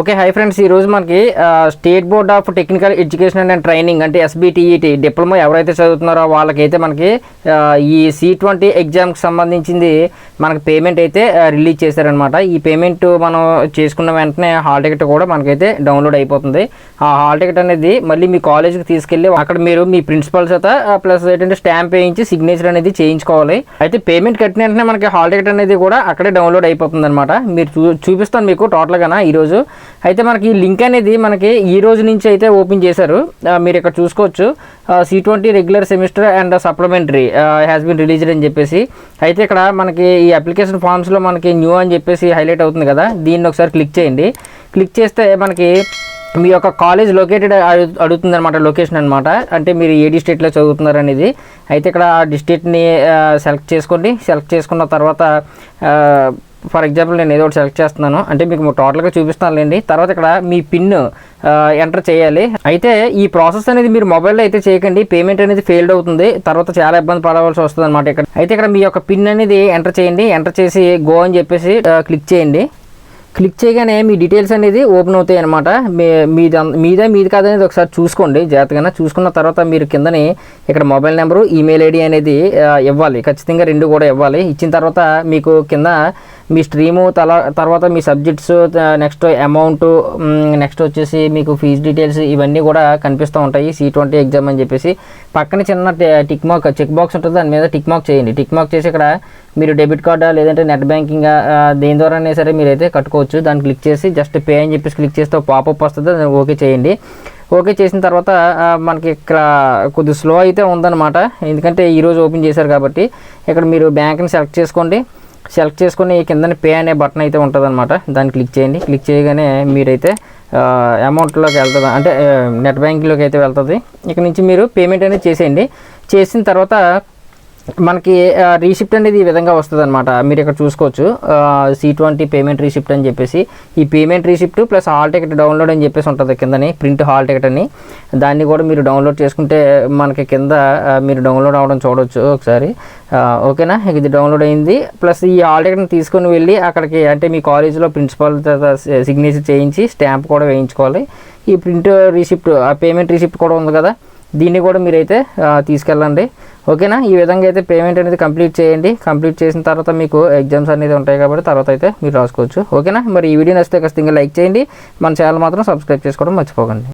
Okay hi friends, ఈరోజు మనకి state board of technical education and training అంటే SBTET diploma ఎవరైతే చదువుతున్నారో వాళ్ళకైతే మనకి ఈ C20 ఎగ్జామ్కి సంబంధించింది మనకి పేమెంట్ అయితే రిలీజ్ చేశారనమాట. ఈ పేమెంట్ మనం చేసుకున్న వెంటనే హాల్ టికెట్ కూడా మనకైతే డౌన్లోడ్ అయిపోతుంది. ఆ హాల్ టికెట్ అనేది మళ్ళీ మీ కాలేజ్కి తీసుకెళ్ళి అక్కడ మీరు మీ ప్రిన్సిపల్ చేత ప్లస్ ఏంటంటే స్టాంప్ వేయించి సిగ్నేచర్ అనేది చేయించుకోవాలి. అయితే పేమెంట్ కట్టిన వెంటనే మనకి హాల్ టికెట్ అనేది కూడా అక్కడే డౌన్లోడ్ అయిపోతుంది అనమాట. మీరు చూపిస్తాను మీకు టోటల్గా ఈరోజు. అయితే మనకి ఈ లింక్ అనేది మనకి ఈ రోజు నుంచి అయితే ఓపెన్ చేశారు. మీరు ఇక్కడ చూసుకోవచ్చు C20 regular semester and supplementary has been released అని చెప్పేసి. అయితే ఇక్కడ మనకి ఈ అప్లికేషన్ ఫామ్స్లో మనకి న్యూ అని చెప్పేసి హైలైట్ అవుతుంది కదా, దీన్ని ఒకసారి క్లిక్ చేయండి. క్లిక్ చేస్తే మనకి మీ యొక్క కాలేజ్ లొకేటెడ్ అడుగుతుంది అనమాట, లొకేషన్ అనమాట. అంటే మీరు ఏ డిస్ట్రిక్ట్లో చదువుతున్నారు అనేది. అయితే ఇక్కడ ఆ డిస్ట్రిక్ట్ని సెలెక్ట్ చేసుకోండి. సెలెక్ట్ చేసుకున్న తర్వాత ఫర్ ఎగ్జాంపుల్ నేను ఏదో ఒకటి సెలెక్ట్ చేస్తున్నాను, అంటే మీకు టోటల్గా చూపిస్తానులేండి. తర్వాత ఇక్కడ మీ పిన్ ఎంటర్ చేయాలి. అయితే ఈ ప్రాసెస్ అనేది మీరు మొబైల్లో అయితే చేయకండి, పేమెంట్ అనేది ఫెయిల్డ్ అవుతుంది, తర్వాత చాలా ఇబ్బంది పడవలసి వస్తుంది అనమాట. ఇక్కడ మీ యొక్క పిన్ అనేది ఎంటర్ చేయండి. ఎంటర్ చేసి గో అని చెప్పేసి క్లిక్ చేయండి. క్లిక్ చేయగానే మీ డీటెయిల్స్ అనేది ఓపెన్ అవుతాయి అనమాట. మీది కాదనేది ఒకసారి చూసుకోండి జాగ్రత్తగా. చూసుకున్న తర్వాత మీరు కిందని ఇక్కడ మొబైల్ నెంబరు, ఈమెయిల్ ఐడి అనేది ఇవ్వాలి, ఖచ్చితంగా రెండు కూడా ఇవ్వాలి. ఇచ్చిన తర్వాత మీకు కింద మీ స్ట్రీము తర్వాత మీ సబ్జెక్ట్స్, నెక్స్ట్ అమౌంట్, నెక్స్ట్ వచ్చేసి మీకు ఫీజు డీటెయిల్స్ ఇవన్నీ కూడా కనిపిస్తూ ఉంటాయి. C20 ఎగ్జామ్ అని చెప్పేసి పక్కన చిన్న టిక్ మార్క్ చెక్ బాక్స్ ఉంటుంది, దాని మీద టిక్ మార్క్ చేయండి. టిక్ మార్క్ చేసి ఇక్కడ మీరు డెబిట్ కార్డా లేదంటే నెట్ బ్యాంకింగ్ దేని ద్వారానే సరే మీరైతే కట్టుకోవచ్చు. దాన్ని క్లిక్ చేసి జస్ట్ పే అని చెప్పేసి క్లిక్ చేస్తే పాపప్ వస్తుంది, దాన్ని ఓకే చేయండి. ఓకే చేసిన తర్వాత మనకి ఇక్కడ కొద్దిగా స్లో అయితే ఉందన్నమాట, ఎందుకంటే ఈరోజు ఓపెన్ చేశారు కాబట్టి. ఇక్కడ మీరు బ్యాంక్ని సెలెక్ట్ చేసుకోండి. సెలెక్ట్ చేసుకొని కిందని పే అనే బటన్ అయితే ఉంటుంది అనమాట, దాన్ని క్లిక్ చేయండి. క్లిక్ చేయగానే మీరైతే అమౌంట్లోకి వెళ్తుంది, అంటే నెట్ బ్యాంకింగ్లోకి అయితే వెళ్తుంది. ఇక్కడ నుంచి మీరు పేమెంట్ అనేది చేసేయండి. చేసిన తర్వాత మనకి రీసిప్ట్ అనేది ఈ విధంగా వస్తుంది అనమాట. మీరు ఇక్కడ చూసుకోవచ్చు C20 పేమెంట్ రీసిప్ట్ అని చెప్పేసి. ఈ payment receipt plus hall ticket download అని చెప్పేసి ఉంటుంది కిందని, ప్రింట్ హాల్ టికెట్ అని. దాన్ని కూడా మీరు డౌన్లోడ్ చేసుకుంటే మనకి కింద మీరు డౌన్లోడ్ అవ్వడం చూడవచ్చు ఒకసారి. ఓకేనా, ఇది డౌన్లోడ్ అయింది. ప్లస్ ఈ హాల్ టికెట్ని తీసుకొని వెళ్ళి అక్కడికి, అంటే మీ కాలేజీలో ప్రిన్సిపాల్ సిగ్నేచర్ చేయించి స్టాంప్ కూడా వేయించుకోవాలి. ఈ ప్రింట్ రీసిప్ట్, ఆ పేమెంట్ రీసిప్ట్ కూడా ఉంది కదా, దీన్ని కూడా మీరైతే తీసుకెళ్ళండి. ఓకేనా, ఈ విధంగా అయితే పేమెంట్ అనేది కంప్లీట్ చేయండి. కంప్లీట్ చేసిన తర్వాత మీకు ఎగ్జామ్స్ అనేది ఉంటాయి కాబట్టి తర్వాత అయితే మీరు రాసుకోవచ్చు. ఓకేనా, మరి ఈ వీడియో నచ్చితే ఖచ్చితంగా లైక్ చేయండి. మన ఛానల్ మాత్రం సబ్స్క్రైబ్ చేసుకోవడం మర్చిపోకండి.